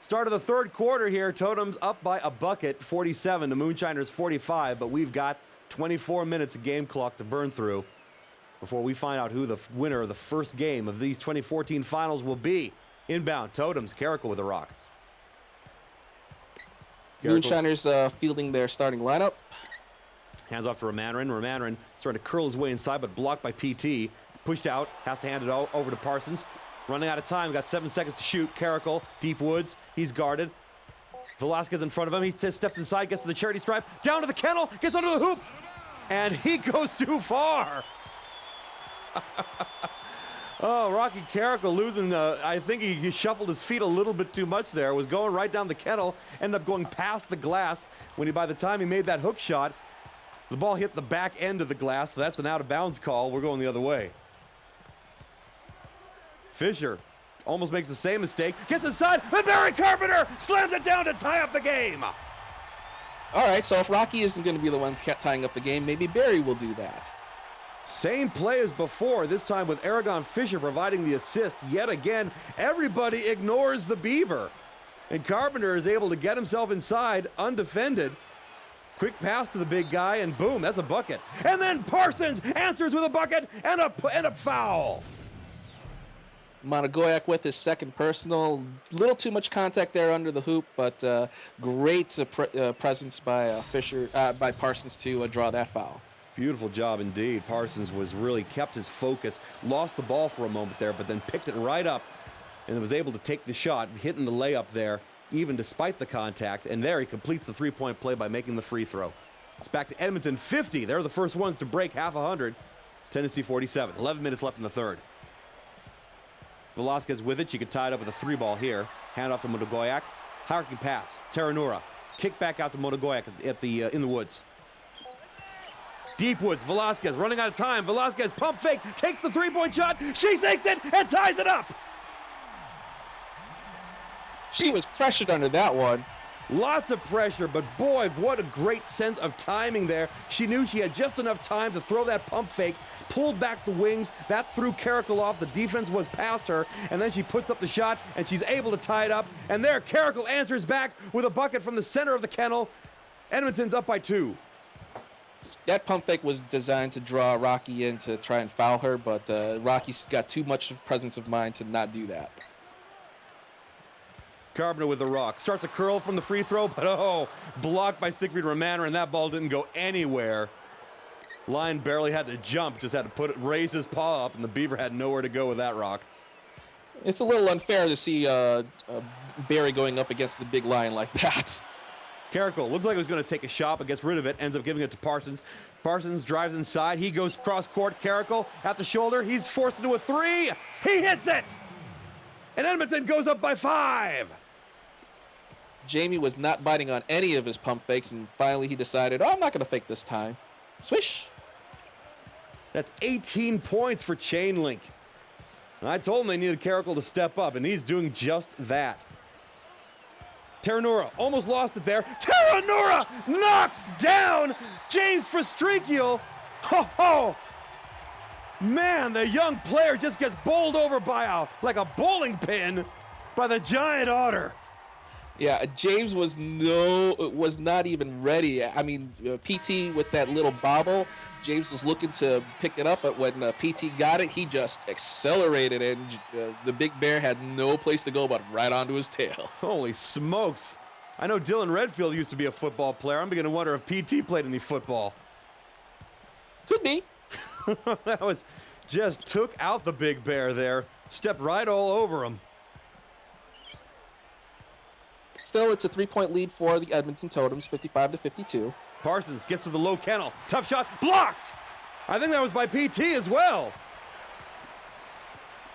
Start of the third quarter here. Totems up by a bucket, 47 to Moonshiners 45, but we've got 24 minutes of game clock to burn through before we find out who the winner of the first game of these 2014 finals will be. Inbound, Totems, Carrickle with a rock. Moonshiners fielding their starting lineup. Hands off to Romanarin. Romanarin starting to curl his way inside, but blocked by PT. Pushed out, has to hand it over to Parsons. Running out of time, got 7 seconds to shoot. Carrickle, deep woods, he's guarded. Velasquez in front of him, he steps inside, gets to the charity stripe, down to the kennel, gets under the hoop, and he goes too far. Oh, Rocky Carrickle losing, I think he shuffled his feet a little bit too much there, was going right down the kennel, ended up going past the glass. By the time he made that hook shot, the ball hit the back end of the glass, so that's an out-of-bounds call. We're going the other way. Fisher almost makes the same mistake, gets inside, and Barry Carpenter slams it down to tie up the game. All right, so if Rocky isn't going to be the one tying up the game, maybe Barry will do that. Same play as before, this time with Aragon Fisher providing the assist. Yet again, everybody ignores the Beaver. And Carpenter is able to get himself inside, undefended. Quick pass to the big guy, and boom, that's a bucket. And then Parsons answers with a bucket and a foul. Monogoyak with his second personal. Little too much contact there under the hoop, but great presence by by Parsons to draw that foul. Beautiful job indeed. Parsons was really kept his focus, lost the ball for a moment there, but then picked it right up and was able to take the shot, hitting the layup there, even despite the contact. And there he completes the three-point play by making the free throw. It's back to Edmonton 50. They're the first ones to break half 100. Tennessee 47. 11 minutes left in the third. Velasquez with it. She could tie it up with a three ball here. Hand off to Monogoyak. Hierarchy pass. Terranura. Kick back out to Monogoyak in the woods. Deep woods. Velasquez running out of time. Velasquez pump fake. Takes the three-point shot. She sinks it and ties it up. She was pressured under that one. Lots of pressure, but boy, what a great sense of timing there. She knew she had just enough time to throw that pump fake, pulled back the wings, that threw Carrickle off, the defense was past her, and then she puts up the shot, and she's able to tie it up, and there Carrickle answers back with a bucket from the center of the kennel. Edmonton's up by 2. That pump fake was designed to draw Rocky in to try and foul her, but Rocky's got too much presence of mind to not do that. Carpenter with the rock. Starts a curl from the free throw, but blocked by Siegfried Romaner, and that ball didn't go anywhere. Line barely had to jump, just had to raise his paw up, and the Beaver had nowhere to go with that rock. It's a little unfair to see Barry going up against the big line like that. Carrickle looks like he was going to take a shot, but gets rid of it, ends up giving it to Parsons. Parsons drives inside, he goes cross court. Carrickle at the shoulder, he's forced into a three. He hits it! And Edmonton goes up by 5. Jamie was not biting on any of his pump fakes, and finally he decided, I'm not going to fake this time. Swish. That's 18 points for Chainlink. And I told him they needed Carrickle to step up, and he's doing just that. Terranura almost lost it there. Terranura knocks down James Frustrikiel. Ho! Man, the young player just gets bowled over by like a bowling pin by the giant otter. Yeah, James was not even ready. I mean, PT with that little bobble, James was looking to pick it up, but when PT got it, he just accelerated, and the big bear had no place to go but right onto his tail. Holy smokes. I know Dylan Redfield used to be a football player. I'm beginning to wonder if PT played any football. Could be. That was just took out the big bear there. Stepped right all over him. Still, it's a 3-point lead for the Edmonton Totems, 55-52. Parsons gets to the low kennel. Tough shot. Blocked! I think that was by PT as well.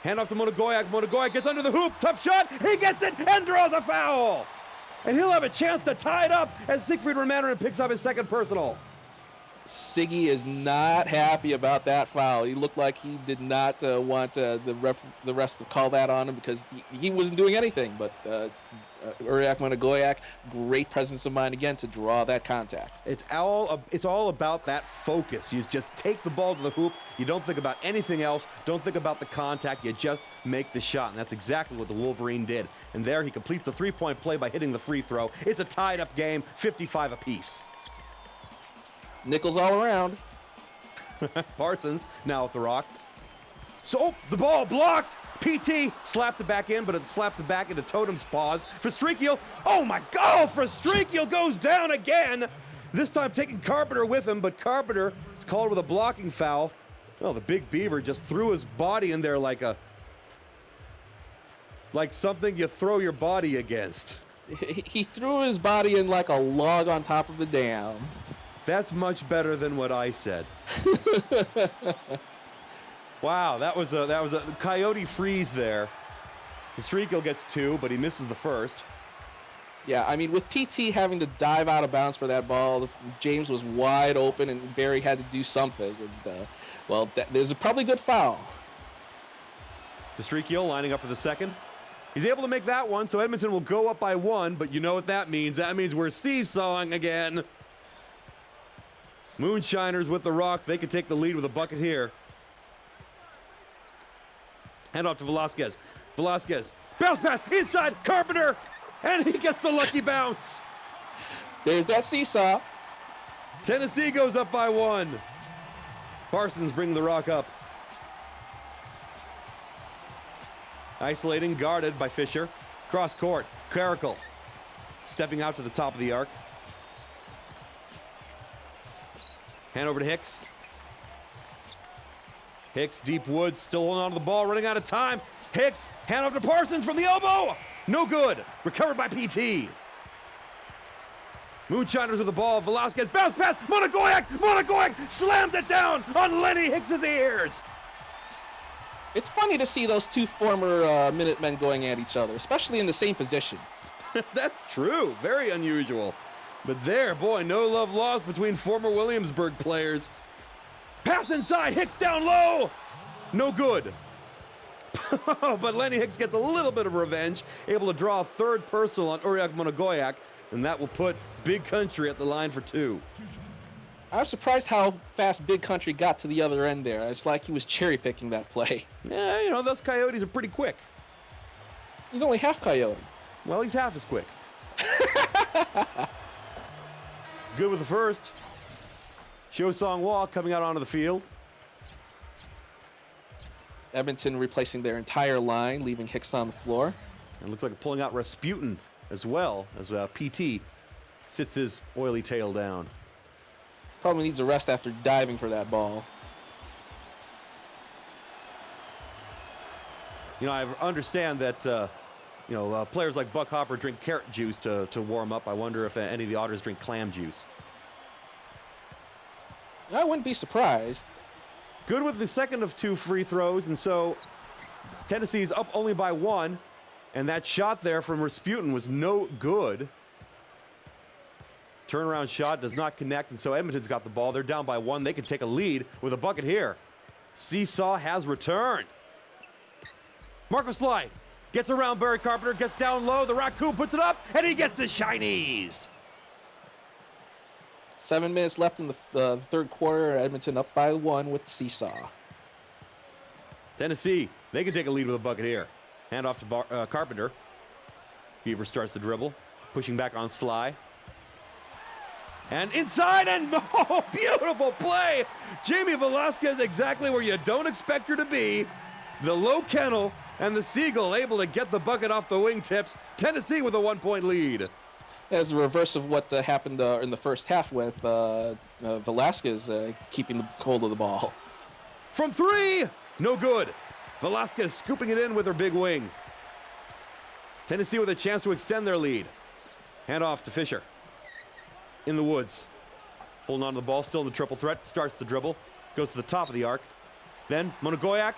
Hand off to Monogoyak. Monogoyak gets under the hoop. Tough shot. He gets it and draws a foul. And he'll have a chance to tie it up as Siegfried Romaner picks up his second personal. Siggy is not happy about that foul. He looked like he did not want the rest to call that on him because he wasn't doing anything. But Uriak Monagoyak, great presence of mind again to draw that contact. It's all about that focus. You just take the ball to the hoop. You don't think about anything else. Don't think about the contact. You just make the shot, and that's exactly what the Wolverine did. And there he completes the three-point play by hitting the free throw. It's a tied-up game, 55 apiece. Nickels all around. Parsons now with the rock. So the ball blocked. PT slaps it back in, but it slaps it back into Totem's paws. Frustrikio, oh my God, Frustrikio goes down again. This time taking Carpenter with him, but Carpenter is called with a blocking foul. Oh, the big beaver just threw his body in there like something you throw your body against. He threw his body in like a log on top of the dam. That's much better than what I said. Wow, that was a Coyote freeze there. Frustrikio gets 2, but he misses the first. Yeah, I mean, with PT having to dive out of bounds for that ball, James was wide open and Barry had to do something. And, there's a probably good foul. Frustrikio lining up for the second. He's able to make that one, so Edmonton will go up by 1, but you know what that means. That means we're seesawing again. Moonshiners with the rock. They could take the lead with a bucket here. Hand off to Velasquez. Velasquez. Bounce pass inside. Carpenter. And he gets the lucky bounce. There's that seesaw. Tennessee goes up by 1. Parsons bringing the rock up. Isolating, guarded by Fisher. Cross court. Clerical. Stepping out to the top of the arc. Hand over to Hicks. Hicks, deep woods, still holding on to the ball, running out of time. Hicks, hand off to Parsons from the elbow. No good. Recovered by PT. Moonshiners with the ball. Velasquez, bounce pass. Monagoyak. Monagoyak slams it down on Lenny Hicks's ears. It's funny to see those two former Minutemen going at each other, especially in the same position. That's true. Very unusual. But there, boy, no love lost between former Williamsburg players. Pass inside, Hicks down low. No good. But Lenny Hicks gets a little bit of revenge, able to draw a third personal on Uriak Monagoyak, and that will put Big Country at the line for 2. I was surprised how fast Big Country got to the other end there. It's like he was cherry-picking that play. Yeah, you know, those Coyotes are pretty quick. He's only half Coyote. Well, he's half as quick. Good with the first. Shosong Wah coming out onto the field. Edmonton replacing their entire line, leaving Hicks on the floor. And looks like pulling out Rasputin as well as PT sits his oily tail down. Probably needs a rest after diving for that ball. You know, I understand that, players like Buck Hopper drink carrot juice to warm up. I wonder if any of the Otters drink clam juice. I wouldn't be surprised. Good with the second of 2 free throws, and so Tennessee's up only by 1, and that shot there from Rasputin was no good. Turnaround shot does not connect, and so Edmonton's got the ball. They're down by 1. They can take a lead with a bucket here. Seesaw has returned. Marco Sly gets around Barry Carpenter, gets down low. The Raccoon puts it up, and he gets the shinies. 7 minutes left in the third quarter. Edmonton up by 1 with the seesaw. Tennessee, they can take a lead with a bucket here. Hand off to Carpenter. Beaver starts the dribble, pushing back on Sly. And inside, and oh, beautiful play. Jamie Velasquez exactly where you don't expect her to be. The low kennel and the Seagull able to get the bucket off the wingtips. Tennessee with a 1-point lead. As a reverse of what happened in the first half with Velasquez keeping the hold of the ball. From 3, no good. Velasquez scooping it in with her big wing. Tennessee with a chance to extend their lead. Hand off to Fisher. In the woods. Holding on to the ball, still in the triple threat. Starts the dribble. Goes to the top of the arc. Then Monagoyak.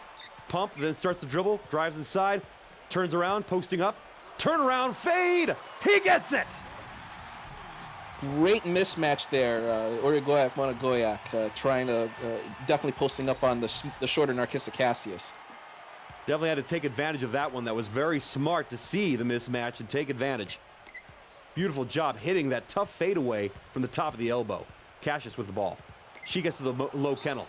Pump, then starts the dribble. Drives inside. Turns around, posting up. Turn around, fade. He gets it. Great mismatch there. Urigoyak, Monagoyak, trying to definitely posting up on the shorter Narcissa Cassius. Definitely had to take advantage of that one. That was very smart to see the mismatch and take advantage. Beautiful job hitting that tough fadeaway from the top of the elbow. Cassius with the ball. She gets to the low kennel.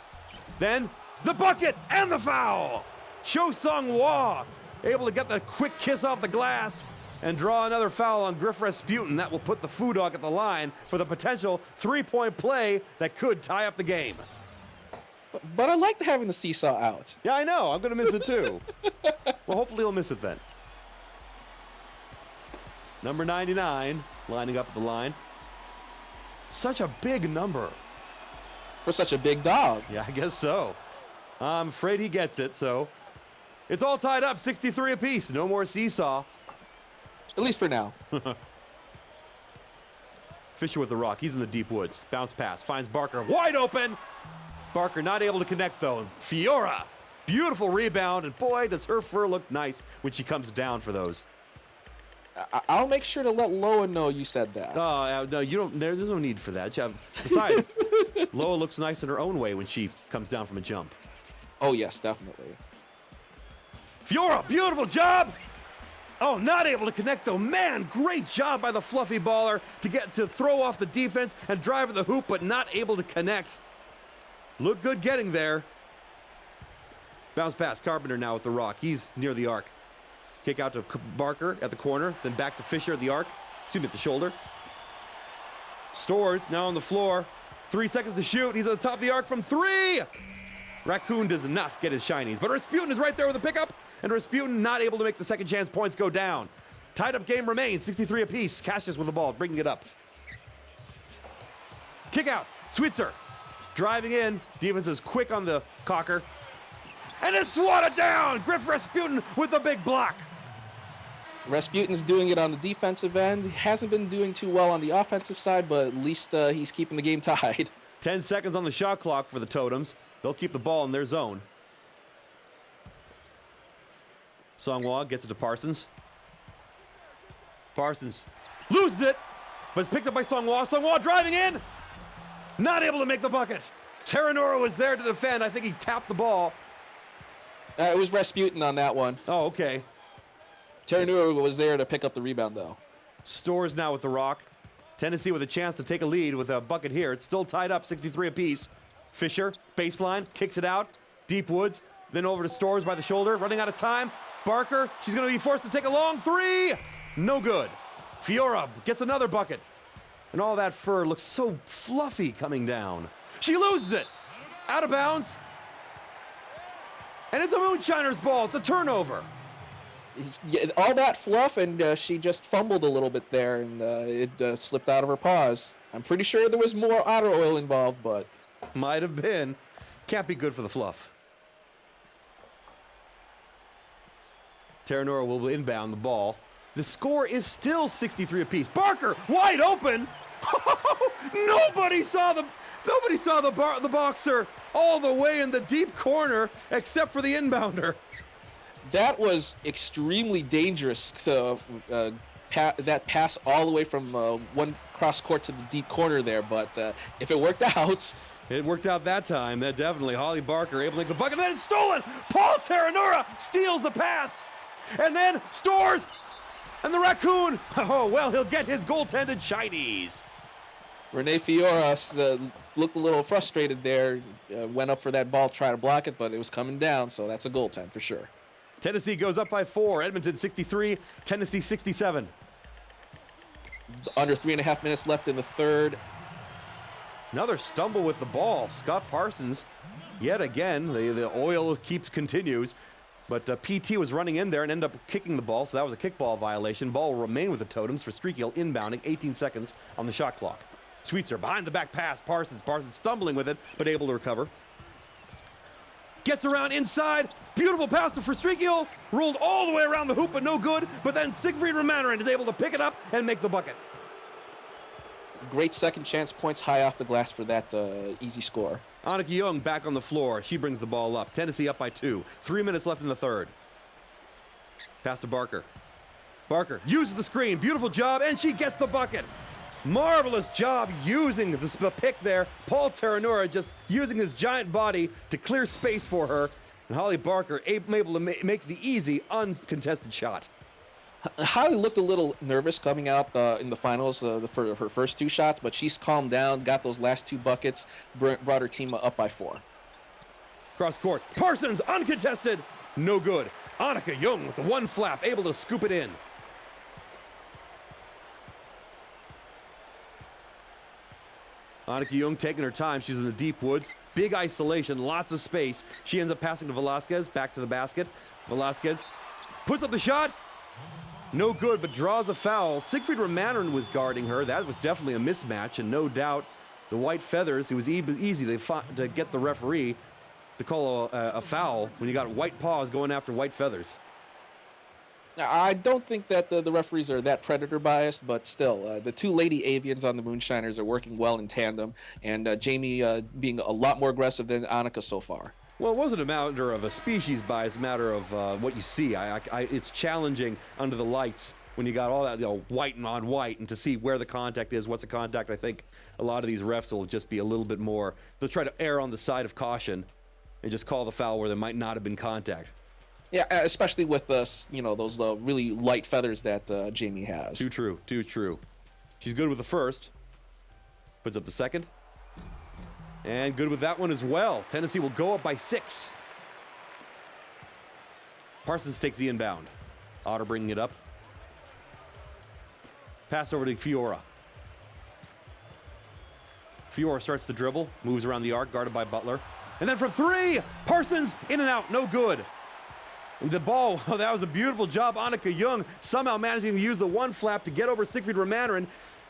Then the bucket and the foul. Cho Sung-Hwa able to get the quick kiss off the glass and draw another foul on Griff Rasputin. That will put the Foo Dog at the line for the potential three-point play that could tie up the game. But I like having the seesaw out. Yeah, I know. I'm going to miss it too. Well, hopefully he'll miss it then. Number 99 lining up at the line. Such a big number. For such a big dog. Yeah, I guess so. I'm afraid he gets it, so it's all tied up, 63 apiece. No more seesaw. At least for now. Fisher with the rock. He's in the deep woods. Bounce pass. Finds Barker. Wide open. Barker not able to connect, though. Fiora. Beautiful rebound. And boy, does her fur look nice when she comes down for those. I'll make sure to let Loa know you said that. Oh, no, you don't. There's no need for that. Besides, Loa looks nice in her own way when she comes down from a jump. Oh, yes, definitely. Fiora, beautiful job. Oh, not able to connect, though. Man, great job by the fluffy baller to throw off the defense and drive at the hoop, but not able to connect. Look good getting there. Bounce pass. Carpenter now with the rock. He's near the arc. Kick out to Barker at the corner, then back to Fisher at the arc. Excuse me, at the shoulder. Stores now on the floor. 3 seconds to shoot. He's at the top of the arc from three. Raccoon does not get his shinies, but Rasputin is right there with a pickup, and Rasputin not able to make the second chance points go down. Tied up game remains, 63 apiece. Cassius with the ball, bringing it up. Kick out. Switzer driving in. Defense is quick on the cocker. And it's swatted down. Griff Rasputin with the big block. Rasputin's doing it on the defensive end. He hasn't been doing too well on the offensive side, but at least he's keeping the game tied. 10 seconds on the shot clock for the Totems. They'll keep the ball in their zone. Sung-Hwa gets it to Parsons. Parsons loses it, but it's picked up by Sung-Hwa. Sung-Hwa driving in. Not able to make the bucket. Terranora was there to defend. I think he tapped the ball. It was Rasputin on that one. Oh, okay. Terranora was there to pick up the rebound, though. Stores now with the rock. Tennessee with a chance to take a lead with a bucket here. It's still tied up, 63 apiece. Fisher, baseline, kicks it out. Deep woods, then over to Stores by the shoulder. Running out of time. Barker, she's going to be forced to take a long three. No good. Fiora gets another bucket. And all that fur looks so fluffy coming down. She loses it. Out of bounds. And it's a Moonshiner's ball. It's a turnover. Yeah, all that fluff, and she just fumbled a little bit there, and it slipped out of her paws. I'm pretty sure there was more otter oil involved, but... Might have been. Can't be good for the fluff. Terranora will inbound the ball. The score is still 63 apiece. Barker, wide open. Nobody saw the boxer all the way in the deep corner except for the inbounder. That was extremely dangerous to that pass all the way from one cross court to the deep corner there. But if it worked out, it worked out that time. That definitely. Holly Barker able to make the bucket. Then it's stolen. Paul Terranora steals the pass, and then Stores and the Raccoon. Oh well, he'll get his goaltended shinies. Renee Fiora looked a little frustrated there. Went up for that ball, tried to block it, but it was coming down. So that's a goaltend for sure. Tennessee goes up by 4. Edmonton 63, Tennessee 67. Under 3.5 minutes left in the third. Another stumble with the ball. Scott Parsons, yet again, the oil continues. But PT was running in there and ended up kicking the ball, so that was a kickball violation. Ball will remain with the Totems for Streakill inbounding, 18 seconds on the shot clock. Sweetser behind the back pass. Parsons stumbling with it, but able to recover. Gets around inside. Beautiful pass to Frustrikio. Rolled all the way around the hoop, but no good. But then Siegfried Romaneren is able to pick it up and make the bucket. Great second chance points high off the glass for that easy score. Annika Young back on the floor. She brings the ball up. Tennessee up by 2. 3 minutes left in the third. Pass to Barker. Barker uses the screen. Beautiful job, and she gets the bucket. Marvelous job using the pick there. Paul Terranura just using his giant body to clear space for her. And Holly Barker able to make the easy, uncontested shot. Holly looked a little nervous coming out in the finals for her first 2 shots, but she's calmed down, got those last 2 buckets, brought her team up by 4. Cross court. Parsons, uncontested. No good. Annika Jung with the 1 flap, able to scoop it in. Annika Jung taking her time. She's in the deep woods. Big isolation, lots of space. She ends up passing to Velasquez, back to the basket. Velasquez puts up the shot. No good, but draws a foul. Siegfried Romanen was guarding her. That was definitely a mismatch, and no doubt the White Feathers, it was easy to get the referee to call a foul when you got white paws going after White Feathers. Now, I don't think that the referees are that predator biased, but still, the 2 Lady Avians on the Moonshiners are working well in tandem, and Jamie being a lot more aggressive than Annika so far. Well, it wasn't a matter of a species bias, a matter of what you see. It's challenging under the lights when you got all that, white and on white, and to see where the contact is, what's the contact. I think a lot of these refs will just be a little bit more, they'll try to err on the side of caution and just call the foul where there might not have been contact. Yeah, especially with those really light feathers that Jamie has. Too true, too true. She's good with the first. Puts up the second. And good with that one as well. Tennessee will go up by 6. Parsons takes the inbound. Otter bringing it up. Pass over to Fiora. Fiora starts the dribble, moves around the arc, guarded by Butler. And then from 3, Parsons in and out, no good. And the ball, oh, that was a beautiful job. Annika Jung somehow managing to use the 1 flap to get over Siegfried Romanen.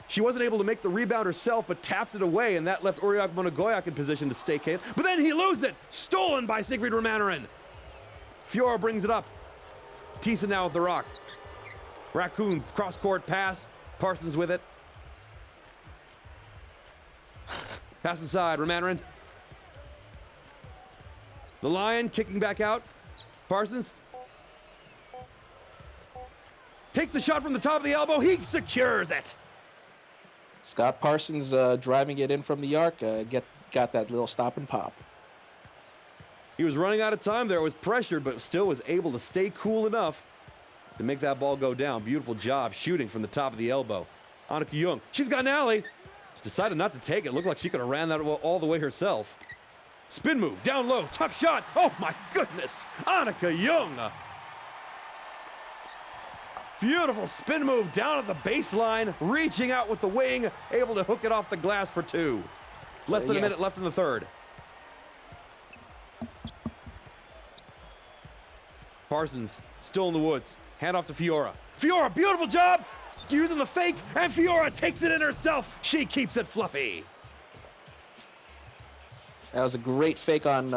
She wasn't able to make the rebound herself, but tapped it away, and that left Uriak Monogoyak in position to stake it. But then he loses it. Stolen by Siegfried Romanen. Fiora brings it up. Tisa now with the rock. Raccoon cross-court pass. Parsons with it. Pass inside, Romanen. The Lion kicking back out. Parsons. Takes the shot from the top of the elbow. He secures it. Scott Parsons driving it in from the arc, got that little stop and pop. He was running out of time there, was pressured, but still was able to stay cool enough to make that ball go down. Beautiful job shooting from the top of the elbow. Annika Jung, she's got an alley. She decided not to take it. Looked like she could have ran that all the way herself. Spin move, down low, tough shot. Oh my goodness, Annika Jung. Beautiful spin move down at the baseline, reaching out with the wing, able to hook it off the glass for 2. Less than a minute left in the third. Parsons still in the woods. Hand off to Fiora. Fiora, beautiful job! Using the fake, and Fiora takes it in herself. She keeps it fluffy. That was a great fake on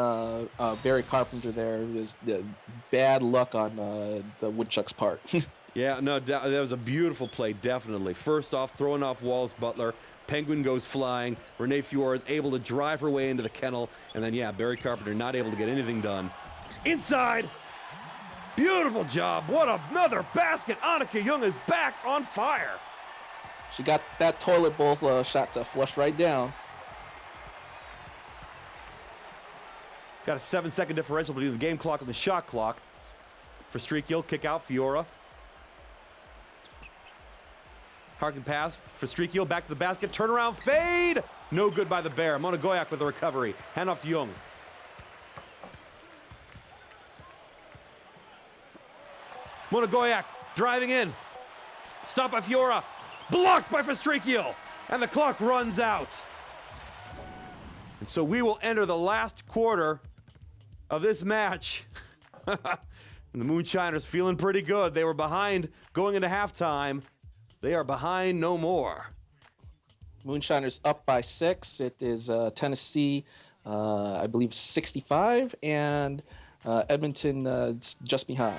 Barry Carpenter there. It was bad luck on the Woodchuck's part. Yeah, no, that was a beautiful play, definitely. First off, throwing off Wallace Butler. Penguin goes flying. Renee Fiora is able to drive her way into the kennel. And then, yeah, Barry Carpenter not able to get anything done. Inside. Beautiful job. What another basket. Annika Jung is back on fire. She got that toilet bowl shot to flush right down. Got a 7-second differential between the game clock and the shot clock. For Streakiel, kick out, Fiora. Harkin pass for Streakiel, back to the basket, turnaround, fade! No good by the Bear. Monogoyak with the recovery. Hand off to Jung. Monogoyak driving in. Stopped by Fiora. Blocked by Fastrikiel. And the clock runs out. And so we will enter the last quarter of this match. And the Moonshiners feeling pretty good. They were behind going into halftime. They are behind no more. Moonshiners up by 6. It is Tennessee, I believe, 65, and Edmonton just behind.